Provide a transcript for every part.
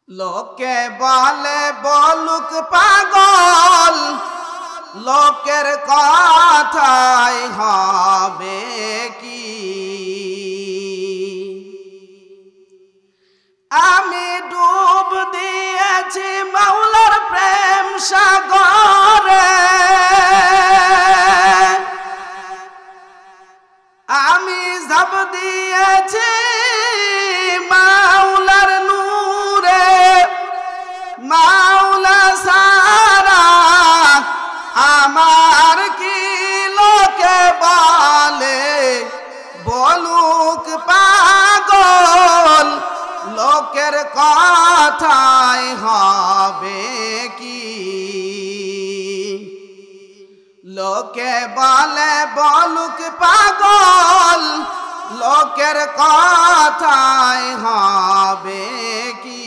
লোকে বলে বলুক পাগল, লোকের কথাই হবে কি। আমি ডুব দিয়েছি মাওলার প্রেম সাগরে, আমি ঝাঁপ দিয়েছি মাওলার নূরে। মাওলা সারা আমার কি লোকে বলে বলুক পাগল, লোকের কথাই হবে কি। লোকে বলে বলুক পাগল, লোকের কথাই হবে কি।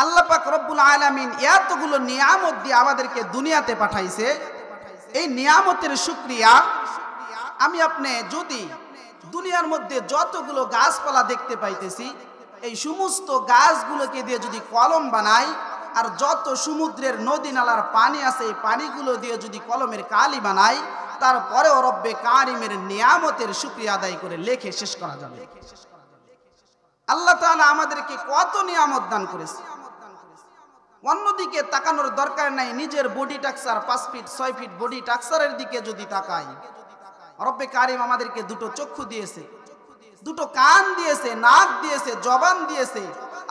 আল্লাহ পাক রব্বুল আলামিন এতগুলো নিয়ামত দিয়ে আমাদেরকে দুনিয়াতে পাঠাইছে। এই নিয়ামতের শুকরিয়া আমি আপনি যদি দুনিয়ার মধ্যে যতগুলো গাছপালা দেখতে পাইতেছি, এই সমস্ত গাছগুলোকে দিয়ে যদি কলম বানাই, আর যত সমুদ্রের নদী নালার পানি আছে এই পানিগুলো দিয়ে যদি কলমের কালি বানাই, তারপরেও রব্বে কারিমের নিয়ামতের শুকরিয়া আদায় করে লেখে শেষ করা যাবে। আল্লাহ তাআলা আমাদেরকে কত নিয়ামত দান করেছে। অন্যদিকে তাকানোর দরকার নাই। নিজের বডি টাকচার 5 ফিট 6 ফিট বডি টাকচারের দিকে যদি তাকাই, রব্বে কারিম আমাদেরকে দুটো চক্ষু দিয়েছে, দুটো কান দিয়েছে, নাক দিয়েছে, জবান দিয়েছে।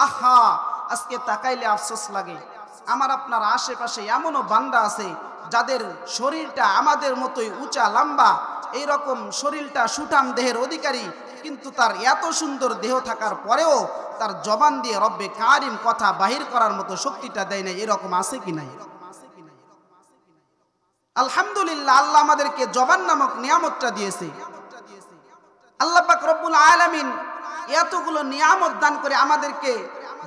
আহা, আজকে তাকাইলে আফসোস লাগে। আমার আপনার আশেপাশে এমনও বান্দা আছে যাদের শরীরটা আমাদের মতোই উঁচা লম্বা, এইরকম শরীরটা সুঠাম দেহের অধিকারী, কিন্তু তার এত সুন্দর দেহ থাকার পরেও তার জবান দিয়ে রব্বে কারিম কথা বাহির করার মতো শক্তিটা দেয় নাই। এরকম আছে কি নাই? আলহামদুলিল্লাহ, আল্লাহ আমাদেরকে জবান নামক নিয়ামতটা দিয়েছে। আল্লাহ পাক রব্বুল আলামিন এতগুলো নিয়ামত দান করে আমাদেরকে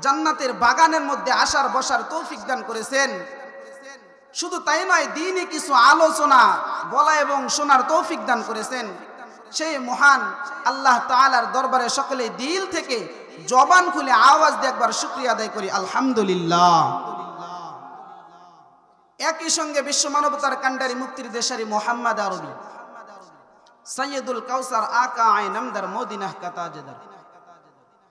জান্নাতের বাগানের মধ্যে আসার বসার তৌফিক দান করেছেন। শুধু তাই নয়, দ্বীনি কিছু আলোচনা বলা এবং শোনার তৌফিক দান করেছেন। সেই মহান আল্লাহ তাআলার দরবারে সকলে দিল থেকে জবান খুলে আওয়াজ দিয়ে একবার শুকরিয়া আদায় করি, আলহামদুলিল্লাহ। একই সঙ্গে বিশ্ব মানবতার কান্ডারি মুক্তির দেশারি মোহাম্মদ আরবি সৈয়দুল কাউসার আকা আইন নামদার মদিনাহ কাতাজেদার,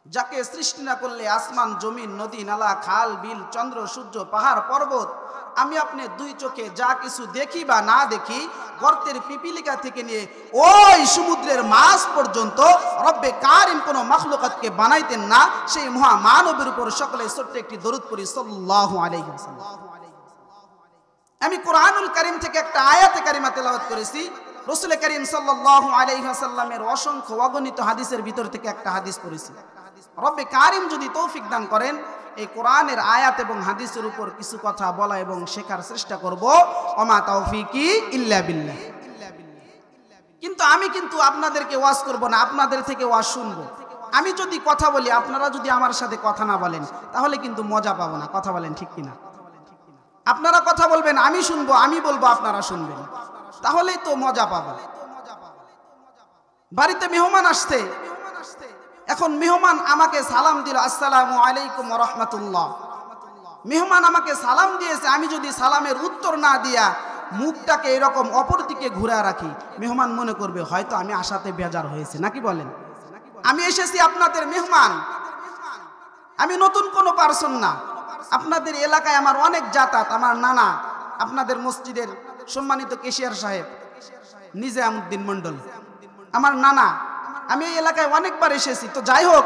যাকে সৃষ্টি না করলে আসমান জমিন নদী নালা খাল বিল চন্দ্র সূর্য পাহাড় পর্বত আমি আপনি দুই চোখে যা কিছু দেখি বা না দেখি, গর্তের পিপিলিকা থেকে নিয়ে ওই সমুদ্রের মাছ পর্যন্ত রব্বে কারিম কোনো মাখলুকাতকে বানাইতেন না। সেই মহামানবের উপর সকলে ছোট্ট একটি দরুদ পড়ি, সাল্লাল্লাহু আলাইহি ওয়াসাল্লাম। আমি কোরআনুল কারীম থেকে একটা আয়াতে কারিমা তেলাওয়াত করেছি। রাসূল করিম সাল্লাল্লাহু আলাইহি ওয়াসাল্লামের অসংখ্য অগণিত হাদিসের ভিতর থেকে একটা হাদিস পড়েছি। রব্বে কারিম যদি তৌফিক দান করেন, এই কোরআনের আয়াত এবং হাদিসের উপর কিছু কথা বলা এবং শেখার চেষ্টা করব। ওমা তাওফিকি ইল্লা বিল্লাহ। কিন্তু আমি আপনাদেরকে ওয়াজ করব না, আপনাদের থেকে ওয়াজ শুনবো। আমি যদি কথা বলি, আপনারা যদি আমার সাথে কথা না বলেন, তাহলে কিন্তু মজা পাবো না। কথা বলেন ঠিক কিনা? আপনারা কথা বলবেন, আমি শুনবো, আমি বলবো, আপনারা শুনবেন, তাহলেই তো মজা পাবো। বাড়িতে মেহমান আসছে, এখন মেহমান আমাকে সালাম দিল, আসসালামু আলাইকুম ওয়া রাহমাতুল্লাহ। মেহমান আমাকে সালাম দিয়েছে, আমি যদি সালামের উত্তর না দিয়া মুখটাকে এরকম অপর দিকে ঘুরে রাখি, মেহমান মনে করবে হয়তো আমি আসাতে বেজার হয়েছে। নাকি বলেন? আমি এসেছি আপনাদের মেহমান, আমি নতুন কোনো পারসন না। আপনাদের এলাকায় আমার অনেক যাতায়াত। আমার নানা আপনাদের মসজিদের সম্মানিত কেশিয়ার সাহেব নিজামউদ্দিন মন্ডল, আমার নানা। আমি এই এলাকায় অনেকবার এসেছি। তো যাই হোক,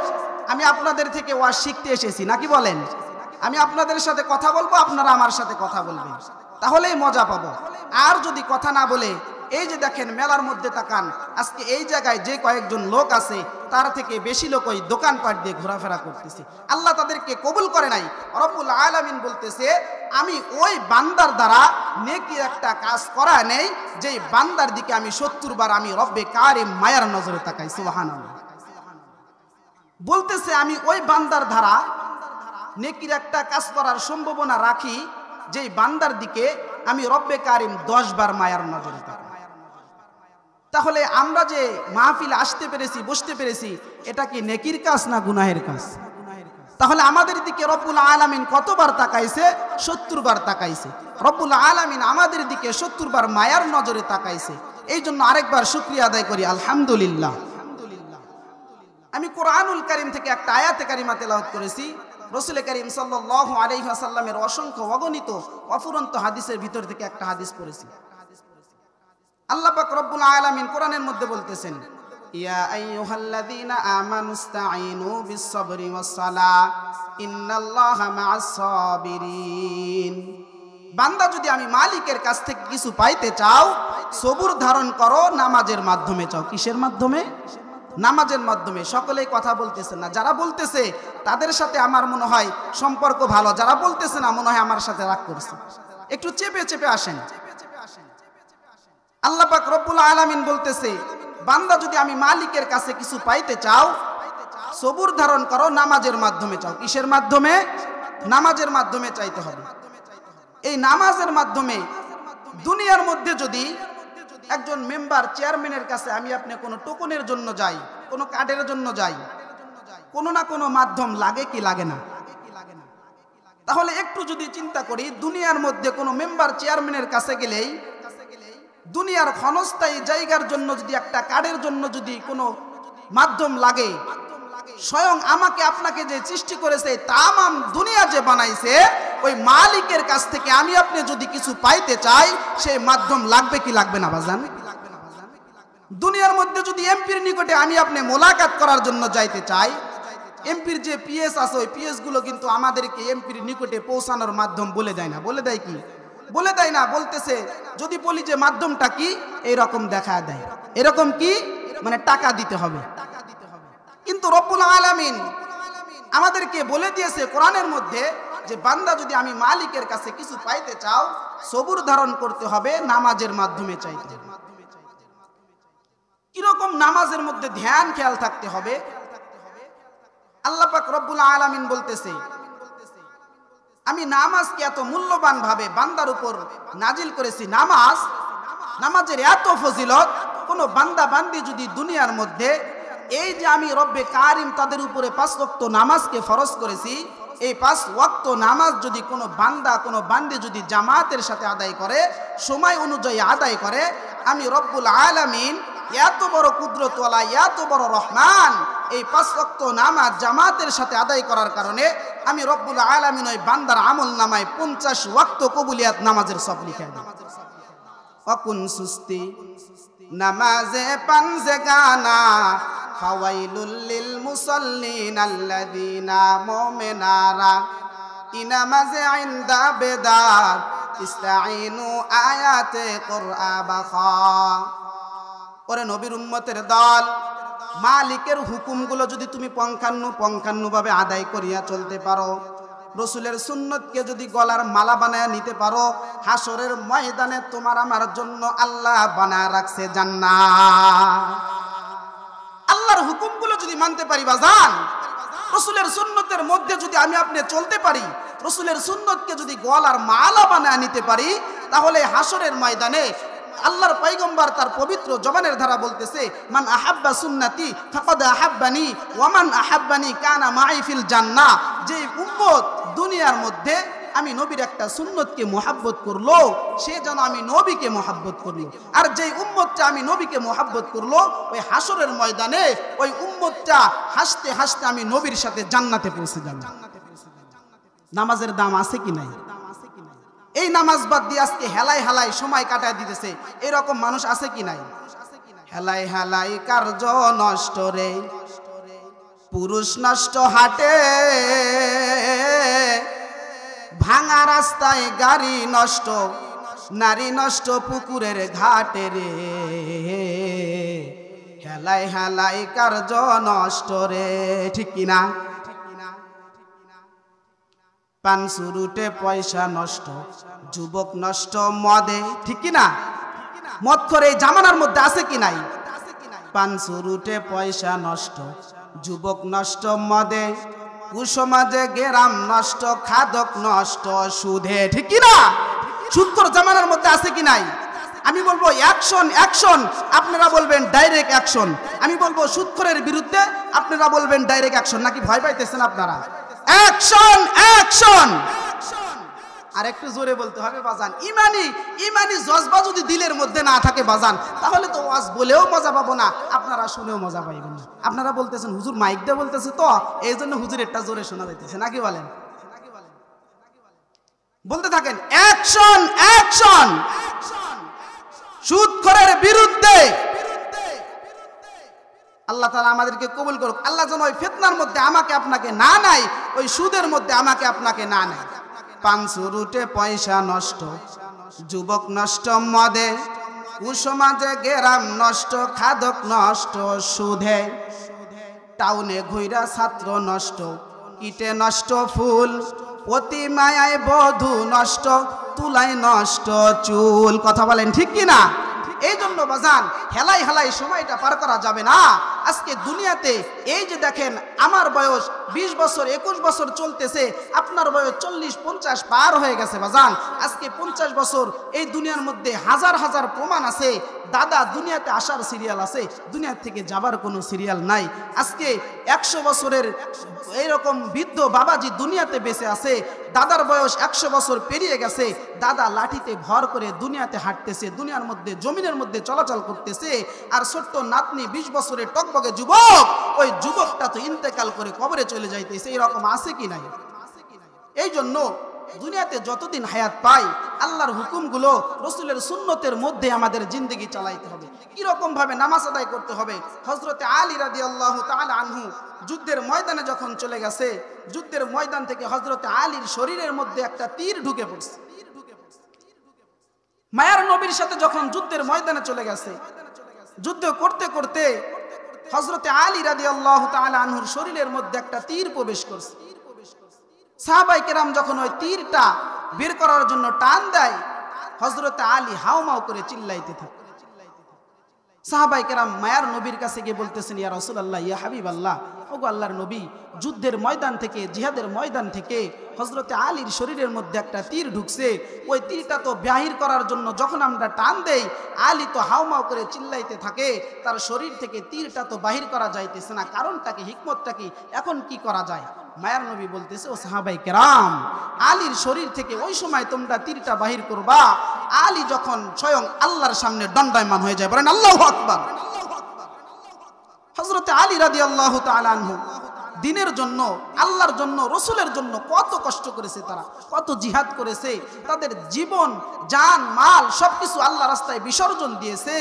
আমি আপনাদের থেকে ওয়াজ শিখতে এসেছি। নাকি বলেন? আমি আপনাদের সাথে কথা বলবো, আপনারা আমার সাথে কথা বলবেন, তাহলেই মজা পাবো। আর যদি কথা না বলে, এই যে দেখেন মেলার মধ্যে তাকান, আজকে এই জায়গায় যে কয়েকজন লোক আছে তার থেকে বেশি লোক ওই দোকানপাট দিয়ে ঘোরাফেরা করতেছে। আল্লাহ তাদেরকে কবুল করে নাই। রব্বুল আলামিন বলতেছে, আমি ওই বান্দার দ্বারা নেকি একটা কাজ করা নেই যেই বান্দার দিকে আমি 70 বার আমি রব্বে কারিম মায়ার নজরে তাকাই। সুবহানাল্লাহ। বলতেছে আমি ওই বান্দার দ্বারা নেকির একটা কাজ করার সম্ভাবনা রাখি যেই বান্দার দিকে আমি রব্বে কারিম 10 বার মায়ার নজরে তাকাই। তাহলে আমরা যে মাহফিলে আসতে পেরেছি, বসতে পেরেছি, এটা কি নেকির কাজ না গুনাহের কাজ? তাহলে আমাদের দিকে রব্বুল আলামিন কতবার তাকাইছে? 70 বার তাকাইছে। রব্বুল আলামিন আমাদের দিকে 70 বার মায়ার নজরে তাকাইছে। এই জন্য আরেকবার শুকরিয়া আদায় করি, আলহামদুলিল্লাহ। আমি কোরআনুল কারীম থেকে একটা আয়াতে কারিমা তেলাওয়াত করেছি। রাসূল করিম সাল্লাল্লাহু আলাইহি ওয়াসাল্লামের অসংখ্য অগণিত অফুরন্ত হাদিসের ভিতর থেকে একটা হাদিস পড়েছি। আল্লাহ পাক রব্বুল আলামিন কোরআনের মধ্যে বলতেছেন, ইয়া আইয়ুহাল্লাযীনা আমানুস্তাঈনু বিস-সাবরি ওয়াস-সালাহ ইন্নাল্লাহা মা'আস-সাবিরিন। বান্দা যদি আমি মালিকের কাছ থেকে কিছু পাইতে চাও, সবুর ধারণ করো, নামাজের মাধ্যমে চাও। কিসের মাধ্যমে? নামাজের মাধ্যমে। সকলেই কথা বলতেছে না। যারা বলতেছে তাদের সাথে আমার মনে হয় সম্পর্ক ভালো, যারা বলতেছে না মনে হয় আমার সাথে রাগ করছে। একটু চেপে চেপে আসেন। আল্লাহ পাক রব্বুল আলামিন বলতেছে, বান্দা যদি আমি মালিকের কাছে কিছু পাইতে চাও, সবুর ধারণ করো, নামাজের মাধ্যমে চাও। কিসের মাধ্যমে? নামাজের মাধ্যমে চাইতে হবে। এই নামাজের মাধ্যমে দুনিয়ার মধ্যে যদি একজন মেম্বার, চেয়ারম্যানের কাছে আমি আপনি কোনো টোকনের জন্য যাই, কোনো কার্ডের জন্য যাই, কোনো না কোনো মাধ্যম লাগে কি লাগে না? তাহলে একটু যদি চিন্তা করি, দুনিয়ার মধ্যে কোনো মেম্বার, চেয়ারম্যানের কাছে গেলেই দুনিয়ার ক্ষণস্থায়ী জায়গার জন্য যদি একটা কার্ডের জন্য যদি কোনো মাধ্যম লাগে, স্বয়ং আমাকে আপনাকে যে সৃষ্টি করেছে, তামাম দুনিয়া যে বানাইছে, ওই মালিকের কাছ থেকে আমি আপনি যদি কিছু পাইতে চাই, সেই মাধ্যম লাগবে কি লাগবে না বাজান? দুনিয়ার মধ্যে যদি এমপির নিকটে আমি আপনি মোলাকাত করার জন্য যাইতে চাই, এমপির যে পিএস আছে, ওই পিএস গুলো কিন্তু আমাদেরকে এমপির নিকটে পৌঁছানোর মাধ্যম বলে দেয় না। বলে দেয় কি? বলে দেয় না। বলতেছে, যদি বলি যে মাধ্যমটা কি, এইরকম দেখা দেয়। এরকম কি? মানে টাকা দিতে হবে। কিন্তু রব্বুল আলামিন আমাদেরকে বলে দিয়েছে কোরআনের মধ্যে যে বান্দা যদি আমি মালিকের কাছে কিছু পাইতে চাও, সবুর ধারণ করতে হবে, নামাজের মাধ্যমে চাইতে হবে। কিরকম নামাজের মধ্যে ধ্যান খেয়াল থাকতে হবে? আল্লাহ পাক রব্বুল আলামিন বলতেছে, আমি নামাজকে এত মূল্যবান ভাবে বান্দার উপর নাজিল করেছি। নামাজের এত ফজিলত, কোন বান্দা বান্দি যদি দুনিয়ার মধ্যে এই যে আমি রব্বে কারিম তাদের উপরে 5 ওয়াক্ত নামাজকে ফরজ করেছি, এই 5 ওয়াক্ত নামাজ যদি কোনো বান্দা, কোনো বান্দি যদি জামাতের সাথে আদায় করে, সময় অনুযায়ী আদায় করে, আমি রব্বুল আলামিন এত বড় কুদরতওয়ালা, এত বড় রহমান, এই 5 ওয়াক্ত নামাজ জামাতের সাথে আদায় করার কারণে আমি রব্বুল আলামিন ওই বান্দার আমল নামায় 50 ওয়াক্ত কবুলিয়াত নামাজের সব লিখে দেন। অকুন সুস্তি নামাজে পানজে গানা ফাওয়াইলুল লিল মুসাল্লিন আল্লাযিনা মুমিনারা ইনামাজে ইনদা বেদার ইস্তাইনু আয়াতে কুরআন বাখা। ওরে নবীর উম্মতের দল, মালিকের হুকুমগুলো যদি তুমি পঙ্খানুভাবে আদায় করিয়া চলতে পারো, রসুলের সুন্নতকে যদি গলার মালা বানায় নিতে পারো, হাসরের ময়দানে তোমার আমার জন্য আল্লাহ বানায় রাখছে জান্নাত। আল্লাহর হুকুমগুলো যদি মানতে পারি বাজান, রসুলের সুন্নতের মধ্যে যদি আমি আপনি চলতে পারি, রসুলের সুন্নতকে যদি গলার মালা বানায় নিতে পারি, তাহলে হাসরের ময়দানে আল্লাহর পয়গম্বর তার পবিত্র জবানের ধারা বলতেছে, মান আহাব্বা সুন্নতি ফাকাদ আহাব্বানি ওয়া মান আহাব্বানি কানা মাই ফিল জান্নাহ। যে উম্মত দুনিয়ার মধ্যে আমি নবীর একটা সুন্নতকে মোহাব্বত করলো, সে যেন আমি নবীকে মোহাব্বত করলো। আর যেই উম্মতটা আমি নবীকে মোহাব্বত করলো, ওই হাসরের ময়দানে ওই উম্মতটা হাসতে হাসতে আমি নবীর সাথে জান্নাতে পৌঁছে যাব। নামাজের দাম আছে কি নাই? এই নামাজ বাদ দিয়ে আজকে হেলাই হেলাই সময় কাটায় দিতেছে, এরকম মানুষ আছে কি নাই? হেলাই হেলাই কার্য নষ্ট রে, পুরুষ নষ্ট হাটে, ভাঙা রাস্তায় গাড়ি নষ্ট, নারী নষ্ট পুকুরের ঘাটে রে। হেলাই হেলাই কার্য নষ্ট রে, ঠিক কিনা? পান সুরুটে পয়সা নষ্ট, যুবক নষ্ট মদে, ঠিক কিনা? মদ করে এই জামানার মধ্যে আছে কি নাই? পান সুরুটে পয়সা নষ্ট, যুবক নষ্ট মদে, কুসমাজে গেরাম নষ্ট, খাদক নষ্ট সুধে, ঠিক কিনা? সুদখোর জামানার মধ্যে আছে কি নাই? আমি বলবো অ্যাকশন অ্যাকশন, আপনারা বলবেন ডাইরেক্ট অ্যাকশন। আমি বলবো সুদখোরের বিরুদ্ধে, আপনারা বলবেন ডাইরেক্ট অ্যাকশন। নাকি ভয় পাইতেছেন আপনারা? Action action. আর একটু জোরে বলতে হবে বাজান। ইমানি জজবা যদি দিলের মধ্যে না থাকে বাজান, তাহলে তো ওয়াজ বলেও মজা পাবো না, আপনারা শুনেও মজা পাইবেন না। আপনারা বলতেছেন হুজুর মাইক দিয়ে বলতেছে, তো এই জন্য হুজুরেরটা জোরে শোনা যাইতেছে, নাকি বলেন? বলতে থাকেন অ্যাকশন অ্যাকশন, সুদখোরের বিরুদ্ধে। আল্লাহ তাআলা আমাদেরকে কবুল করুক। আল্লাহ যেন ওই ফিতনার মধ্যে আমাকে আপনাকে না নাই, ওই সুদের মধ্যে আমাকে আপনাকে না নাই। পাঁচুরুটে পয়সা নষ্ট, যুবক নষ্ট মদে, কুসমাজে গেরাম নষ্ট, খাদক নষ্ট সুধে, টাউনে ঘুইরা ছাত্র নষ্ট, কিটে নষ্ট ফুল, অতি মায়ায় বধূ নষ্ট, তুলাই নষ্ট চুল। কথা বলেন ঠিক কি না? এই জন্য বাজান হেলাই হেলাই সময়টা পার করা যাবে না। আজকে দুনিয়াতে এই যে দেখেন, আমার বয়স 20 বছর 21 বছর চলতেছে, আপনার বয়স 40-50 পার হয়ে গেছে বাজান। আজকে 50 বছর এই দুনিয়ার মধ্যে হাজার হাজার প্রমাণ আছে। দাদা দুনিয়াতে আসার সিরিয়াল আছে, দুনিয়া থেকে যাবার কোনো সিরিয়াল নাই। আজকে 100 বছরের এইরকম বৃদ্ধ বাবাজি দুনিয়াতে বেঁচে আছে। দাদার বয়স 100 বছর পেরিয়ে গেছে। দাদা লাঠিতে ভর করে দুনিয়াতে হাঁটতেছে, দুনিয়ার মধ্যে জমিনের মধ্যে চলাচল করতেছে। আর ছোট্ট নাতনি 20 বছরের টকবগে যুবক, ওই যুবকটা তো ইন্তেকাল করে কবরে চলে যাইতেছে। এরকম আছে কি নাই? এই জন্য দুনিয়াতে যতদিন হায়াত পাই, আল্লাহর হুকুমগুলো, রসুলের সুন্নতের মধ্যে আমাদের জিন্দেগি চালাইতে হবে। কিরকম ভাবে নামাজ আদায় করতে হবে। হযরতে আলী রাদিয়াল্লাহু তাআলা আনহু যুদ্ধের ময়দানে যখন চলে গেছে, যুদ্ধের ময়দান থেকে হযরতে আলীর শরীরের মধ্যে একটা তীর ঢুকে পড়ছে। মায়ার নবীর সাথে যখন যুদ্ধের ময়দানে চলে গেছে, যুদ্ধ করতে করতে হযরতে আলী রাদিয়াল্লাহু তাআলা আনহুর শরীরের মধ্যে একটা তীর প্রবেশ করছে। সাহাবায়ে কেরাম যখন ওই তীরটা বের করার জন্য টান দেয়, হযরতে আলী হাউমাউ করে চিল্লাইতে থাকে। সাহাবায়ে কেরাম মায়ার নবীর কাছে গিয়ে বলতেছেন, ইয়া রাসূলুল্লাহ, ইয়া হাবিবাল্লাহ, ওগো আল্লাহর নবী, যুদ্ধের ময়দান থেকে, জিহাদের ময়দান থেকে হযরতে আলীর শরীরের মধ্যে একটা তীর ঢুকছে। ওই তীরটা তো বাহির করার জন্য যখন আমরা টান দেই, আলী তো হাউমাউ করে চিল্লাইতে থাকে, তার শরীর থেকে তীরটা তো বাহির করা যাইতেছে না। কারণটা কি, হিকমতটা কি, এখন কি করা যায়? মায়ার নবী বলতেছে, ও সাহাবায়ে কেরাম, আলীর শরীর থেকে ওই সময় তোমরা তীরটা বাহির করবা আলী যখন স্বয়ং আল্লাহর সামনে দণ্ডায়মান হয়ে যায়। বলেন আল্লাহু আকবার। হযরতে আলী রাদিয়াল্লাহু তাআলা আনহু দিনের জন্য, আল্লাহর জন্য, রসুলের জন্য কত কষ্ট করেছে, তারা কত জিহাদ করেছে, তাদের জীবন, জান, মাল সবকিছু আল্লাহ রাস্তায় বিসর্জন দিয়েছে,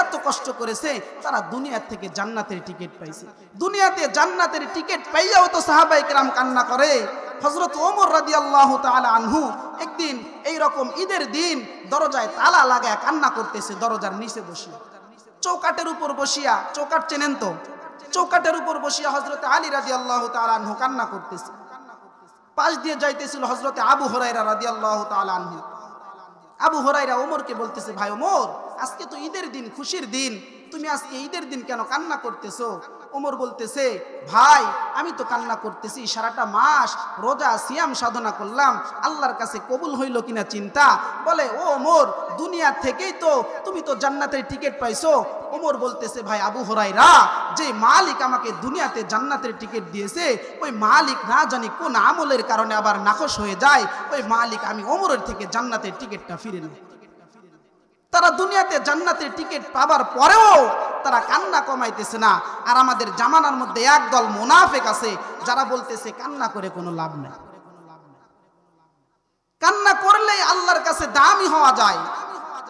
এত কষ্ট করেছে। তারা দুনিয়া থেকে জান্নাতের টিকিট পাইছে। দুনিয়াতে জান্নাতের টিকিট পাইয়াও তো সাহাবায়ে কেরাম কান্না করে। হযরত ওমর রাদিয়াল্লাহু তাআলা আনহু একদিন এইরকম ঈদের দিন দরজায় তালা লাগায় কান্না করতেছে, দরজার নিচে বসিয়া, চৌকাটের উপর বসিয়া। চৌকাট চেনেন তো? চৌকাটের উপর বসিয়া হযরতে আলী রাদিয়াল্লাহু তাআলা আনহু কান্না করতেছে। পাশ দিয়ে যাইতেছিল হযরতে আবু হুরায়রা রাদিয়াল্লাহু তাআলা আনহু। আবু হুরায়রা ওমরকে বলতেছে, ভাই ওমর, আজকে তো ঈদের দিন, খুশির দিন, তুমি আজকে ঈদের দিন কেন কান্না করতেছো? ওমর বলতেছে, ভাই আমি তো কান্না করতেছি, সারাটা মাস রোজা সিয়াম সাধনা করলাম, আল্লাহর কাছে কবুল হইল কিনা চিন্তা। বলে, ও ওমর, দুনিয়া থেকেই তো তুমি তো জান্নাতের টিকিট পাইছো। ওমর বলতেছে, ভাই আবু হুরায়রা, যে মালিক আমাকে দুনিয়াতে জান্নাতের টিকিট দিয়েছে, ওই মালিক না জানি কোন আমলের কারণে আবার নাকশ হয়ে যায়, ওই মালিক আমি ওমরের থেকে জান্নাতের টিকিটটা ফিরে নেই। তারা দুনিয়াতে জান্নাতের টিকিট পাবার পরেও তারা কান্না কমাইতেছে না। আর আমাদের জামানার মধ্যে একদল মুনাফিক আছে যারা বলতেছে কান্না করে কোনো লাভ নেই, কান্না করলেই আল্লাহর কাছে দামি হওয়া যায়,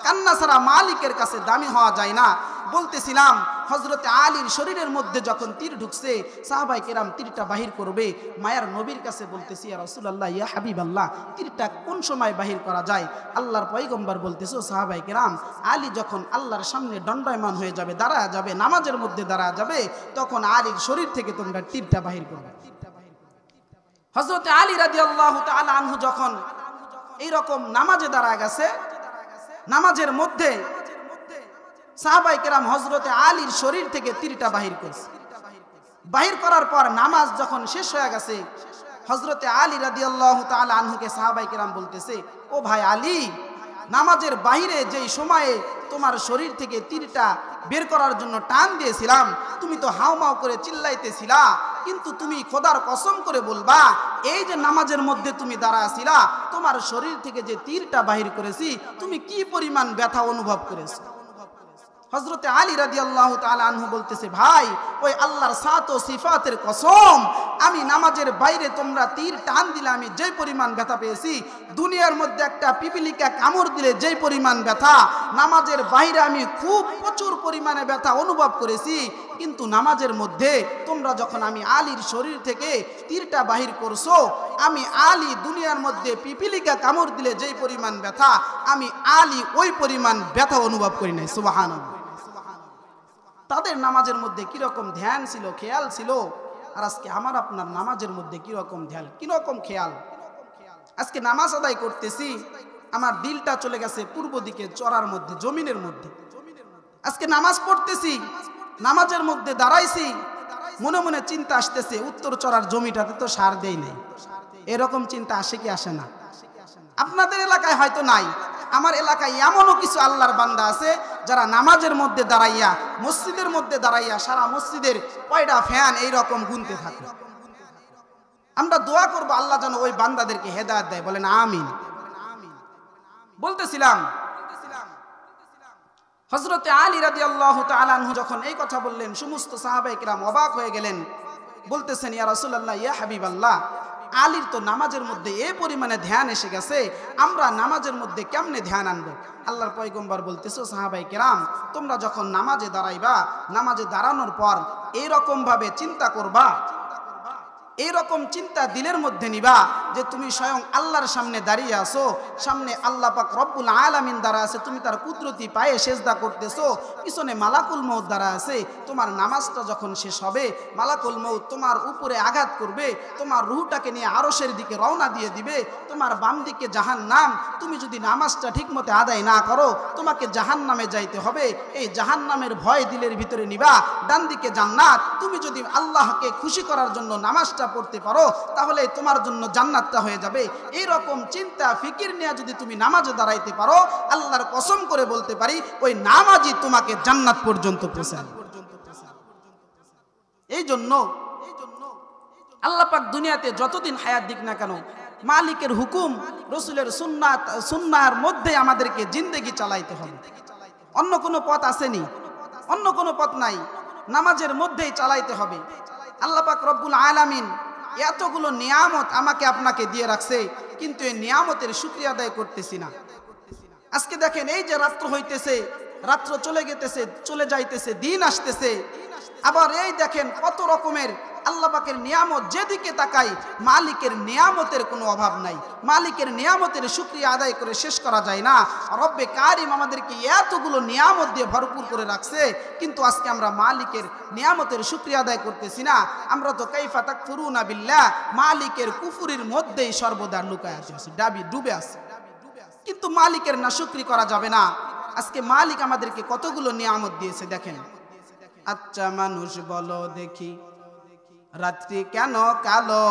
কান্না ছাড়া মালিকের কাছে দামি হওয়া যায় না। বলতেছিলাম, হযরতে আলীর শরীরের মধ্যে যখন তীর ঢুকছে, সাহাবায়ে কেরাম তীরটা বাহির করবে, মায়ার নবীর কাছে বলতেছি, ইয়া রাসূলুল্লাহ, ইয়া হাবিবাল্লাহ, তীরটা কোন সময় বাহির করা যায়? আল্লাহর পয়গম্বর বলতেছে, ও সাহাবায়ে কেরাম, আলী যখন আল্লাহর সামনে দণ্ডায়মান হয়ে যাবে, দাঁড়ায় যাবে, নামাজের মধ্যে দাঁড়ায় যাবে, তখন আলীর শরীর থেকে তোমরা তীরটা বাহির করবে। হযরতে আলী রাদিয়াল্লাহু তাআলা আনহু যখন এইরকম নামাজে দাঁড়ায় গেছে, নামাজের মধ্যে সাহাবায়ে কেরাম হযরতে আলীর শরীর থেকে তীরটা বাহির করছে। বাহির করার পর নামাজ যখন শেষ হয়ে গেছে, হযরতে আলী রাদিয়াল্লাহু তাআলা আনহুকে সাহাবায়ে কেরাম বলতেছে, ও ভাই আলী, নামাজের বাইরে যেই সময়ে তোমার শরীর থেকে তীরটা বের করার জন্য টান দিয়েছিলাম, তুমি তো হাউমাউ করে চিল্লাইতেছিলা, কিন্তু তুমি খোদার কসম করে বলবা এই যে নামাজের মধ্যে তুমি দাঁড়াছিলা, তোমার শরীর থেকে যে তীরটা বাহির করেছি তুমি কি পরিমাণ ব্যথা অনুভব করেছো। হযরতে আলী রাদিয়াল্লাহু তাআলা আনহু বলতেছে, ভাই ওই আল্লাহর সাত ও সিফাতের কসম, আমি নামাজের বাইরে তোমরা তীর টান দিলে আমি যে পরিমাণ ব্যথা পেয়েছি, দুনিয়ার মধ্যে একটা পিপিলিকা কামড় দিলে যে পরিমাণ ব্যথা, নামাজের বাইরে আমি খুব প্রচুর পরিমাণে ব্যথা অনুভব করেছি, কিন্তু নামাজের মধ্যে তোমরা যখন আমি আলীর শরীর থেকে তীরটা বাহির করছো, আমি আলী দুনিয়ার মধ্যে পিপিলিকা কামড় দিলে যেই পরিমাণ ব্যথা, আমি আলী ওই পরিমাণ ব্যথা অনুভব করি নাই। সুবহানাল্লাহ। তাদের নামাজের মধ্যে কিরকম ধ্যান ছিল, খেয়াল ছিল, আর আজকে আমার আপনার নামাজের মধ্যে কিরকম ধ্যান, কিরকম খেয়াল। আজকে নামাজ আদায় করতেছি, আমার দিলটা চলে গেছে পূর্ব দিকে চড়ার মধ্যে, জমিনের মধ্যে। আজকে নামাজ পড়তেছি, নামাজের মধ্যে দাঁড়াইছি, মনে মনে চিন্তা আসতেছে উত্তর চড়ার জমিটাতে তো সার দেই নাই। এরকম চিন্তা আসে কি আসে না? আপনাদের এলাকায় হয়তো নাই, আমার এলাকায় এমনও কিছু আল্লাহর বান্দা আছে যারা নামাজের মধ্যে দাঁড়াইয়া, মসজিদের মধ্যে দাঁড়াইয়া সারা মসজিদের কয়টা ফ্যান এইরকম গুনতে থাকে। আমরা দোয়া করবো আল্লাহ যেন ওই বান্দাদেরকে হেদায়েত দেয়, বলেন আমিন। বলতেছিলাম হযরতে আলী রাদিয়াল্লাহু তাআলা আনহু যখন এই কথা বললেন, সমস্ত সাহাবায়ে কিরাম অবাক হয়ে গেলেন, বলতেছেন ইয়া রাসূলুল্লাহ, ইয়া হাবিবাল্লাহ, আলীর তো নামাজের মধ্যে এই পরিমাণে ধ্যান এসে গেছে, আমরা নামাজের মধ্যে কেমনে ধ্যান আনবো? আল্লাহর পয়গম্বর বলতেছো, সাহাবায়ে কেরাম তোমরা যখন নামাজে দাঁড়াইবা, নামাজে দাঁড়ানোর পর এইরকম ভাবে চিন্তা করবা, এইরকম চিন্তা দিলের মধ্যে নিবা যে তুমি স্বয়ং আল্লাহর সামনে দাঁড়িয়ে আসো, সামনে আল্লাহ পাক রব্বুল আলামিন দাঁড়া আছে, তুমি তার কুদরতি পায়ে সেজদা করতেছো, পিছনে মালাকুল মউত দাঁড়া আছে। তোমার নামাজটা যখন শেষ হবে, মালাকুল মউত তোমার উপরে আঘাত করবে, তোমার রূহটাকে নিয়ে আরশের দিকে রওনা দিয়ে দিবে, তোমার বাম দিকে জাহান্নাম। তুমি যদি নামাজটা ঠিকমতো আদায় না করো, তোমাকে জাহান্নামে যাইতে হবে, এই জাহান্নামের ভয় দিলের ভিতরে নিবা। ডান দিকে জান্নাত, তুমি যদি আল্লাহকে খুশি করার জন্য নামাজটা পড়তে পারো, তাহলে তোমার জন্য জান্নাতটা হয়ে যাবে। এই রকম চিন্তা ফিকির নিয়ে যদি তুমি নামাজে দাঁড়াইতে পারো, আল্লাহর কসম করে বলতে পারি ওই নামাজই তোমাকে জান্নাত পর্যন্ত পৌঁছাবে। এই জন্য আল্লাহ পাক দুনিয়াতে যতদিন হায়াত দিক না কেন, মালিকের হুকুম, রসুলের সুন্নাহর মধ্যে আমাদেরকে জিন্দেগি চালাইতে হবে। অন্য কোনো পথ আসেনি, অন্য কোনো পথ নাই, নামাজের মধ্যেই চালাইতে হবে। আল্লাহ পাক রব্বুল আলামিন এতগুলো নিয়ামত আমাকে আপনাকে দিয়ে রাখছে, কিন্তু এই নিয়ামতের শুকরিয়া আদায় করতেছি না। আজকে দেখেন এই যে রাত্র হইতেছে, রাত্র চলে যাইতেছে, দিন আসতেছে, আবার এই দেখেন কত রকমের আল্লাহ পাকের নিয়ামত, যেদিকে তাকাই মালিকের নিয়ামতের কোনো অভাব নাই। মালিকের নিয়ামতের শুকরিয়া আদায় করে শেষ করা যায় না। রব্বে কারিম আমাদেরকে এতগুলো নিয়ামত দিয়ে ভরপুর করে রাখছে, কিন্তু আজকে আমরা মালিকের নিয়ামতের শুকরিয়া আদায় করতেছি না। আমরা তো কাইফা তাকফুরুনা বিল্লাহ, মালিকের কুফরির মধ্যেই সর্বদা লুকায় আছি, ডুবে আছে। কিন্তু মালিকের নাশুকরি করা যাবে না। আজকে মালিক আমাদেরকে কতগুলো নিয়ামত দিয়েছে দেখেন। আচ্ছা মানুষ বলো দেখি, রাত্রি কেন কালো?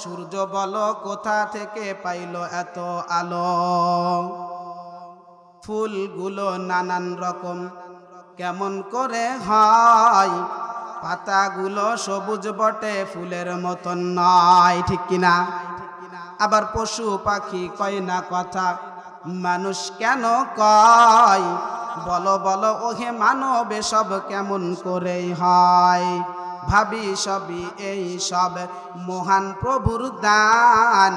সূর্য বলো কোথা থেকে পাইলো এত আলো? ফুলগুলো নানান রকম কেমন করে হয়? পাতাগুলো সবুজ বটে, ফুলের মতন নয়, ঠিক কিনা? আবার পশু পাখি কয় না কথা, মানুষ কেন কয়? বলো বলো ওহে মানব সব কেমন করে হয়? ভাবি সবই এই সব মহান প্রভুর দান,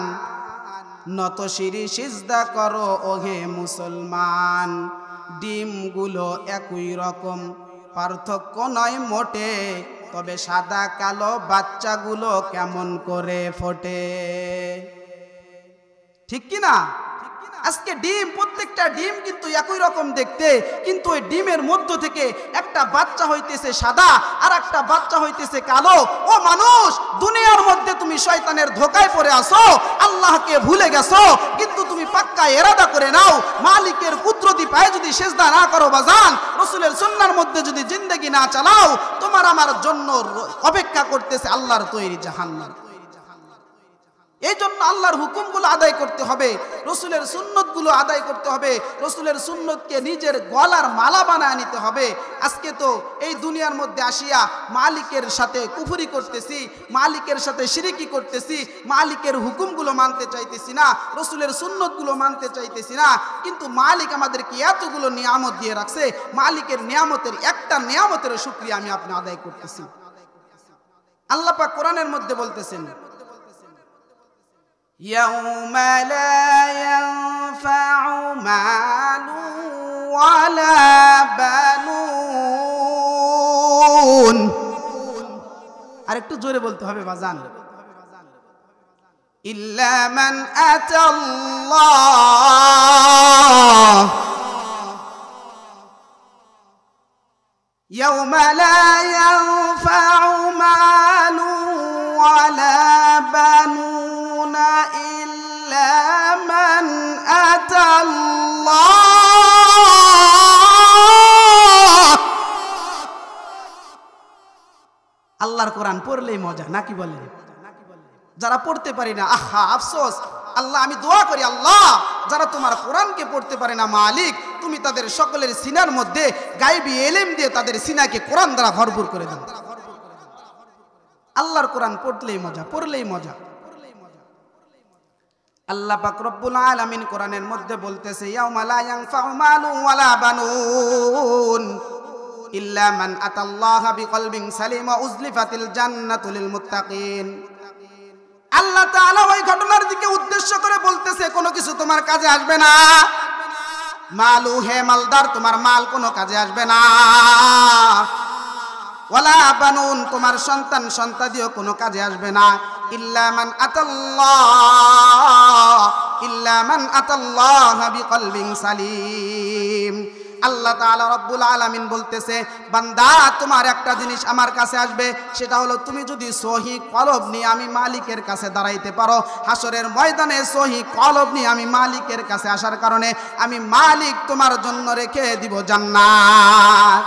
নত শিরি সিজদা করো ওহে মুসলমান। ডিমগুলো একই রকম, পার্থক্য নয় মোটে, তবে সাদা কালো বাচ্চাগুলো কেমন করে ফোটে, ঠিক কিনা? আজকে ডিম, প্রত্যেকটা ডিম কিন্তু একই রকম দেখতে, কিন্তু ওই ডিমের মধ্য থেকে একটা বাচ্চা হইতেছে সাদা আর একটা বাচ্চা হইতেছে কালো। ও মানুষ, দুনিয়ার মধ্যে তুমি শয়তানের ধোকায় পড়ে আসো, আল্লাহকে ভুলে গেছো, কিন্তু তুমি পাক্কা ইরাদা করে নাও, মালিকের কুদরতি পায়ে যদি সেজদা না করো বাজান, রাসূলের সুন্নাহর মধ্যে যদি জিন্দেগি না চালাও, তোমার আমার জন্য অপেক্ষা করতেছে আল্লাহর তৈরি জাহান্নাম। এই জন্য আল্লাহর হুকুমগুলো আদায় করতে হবে, রসুলের সুন্নতগুলো আদায় করতে হবে, রসুলের সুন্নতকে নিজের গলার মালা বানায় নিতে হবে। আজকে তো এই দুনিয়ার মধ্যে আসিয়া মালিকের সাথে কুফরি করতেছি, মালিকের সাথে শিরিকি করতেছি, মালিকের হুকুমগুলো মানতে চাইতেছি না, রসুলের সুন্নতগুলো মানতে চাইতেছি না। কিন্তু মালিক আমাদেরকে এতগুলো নিয়ামত দিয়ে রাখছে, মালিকের নিয়ামতের একটা নিয়ামতের শুকরিয়া আমি আপনি আদায় করতেছি। আল্লাহ পাক কোরআনের মধ্যে বলতেছেন, يوم لا ينفع مال ولا بنون। আর একটু জোরে বলতে হবে বাজান, ইল্লা মান আতাল্লাহ يوم لا ينفع مال ولا بنون إلا من أتى الله। আল্লাহর কোরআন পড়লেই মজা নাকি বলেন? যারা পড়তে পারি না, আহা আফসোস। আল্লাহ আমি দোয়া করি, আল্লাহ যারা তোমার কোরআনকে পড়তে পারে না, মালিক তুমি তাদের সকলের সিনার মধ্যে গায়বী ইলম দিয়ে তাদের সিনাকে কোরআন দ্বারা ভরপুর করে দাও। আল্লাহর কোরআন পড়লেই মজা, পড়লেই মজা। আল্লাহ পাক রব্বুল আলামিন কোরআনের মধ্যে বলতেছে, ইয়াউমা লা ইয়ানফাউ মালুন ওয়ালা বানুন ইল্লা মান আতাল্লাহা বিকলবিন সালিম ওয়া উজলিফাতিল জান্নাতু লিল মুত্তাকিন। আল্লাহ তাআলা ওই ঘটনার দিকে উদ্দেশ্য করে বলতেছে, কোনো কিছু তোমার কাজে আসবে না। মালু হে মালদার, তোমার মাল কোনো কাজে আসবে না। ওয়ালা বানুন, তোমার সন্তান সন্তাদিও কোনো কাজে আসবে না। ইল্লা মান আতাল্লাহ, ইল্লা মান আতাল্লাহ বিকলবিন সালিম। আল্লাহ তাআলা রব্বুল আলামিন বলতেছে, বান্দা তোমার একটা জিনিস আমার কাছে আসবে, সেটা হলো তুমি যদি সহি কলব নিয়ে আমি মালিকের কাছে দাঁড়াইতে পারো। হাসরের ময়দানে সহি কলব নিয়ে আমি মালিকের কাছে আসার কারণে আমি মালিক তোমার জন্য রেখে দিব জান্নাত।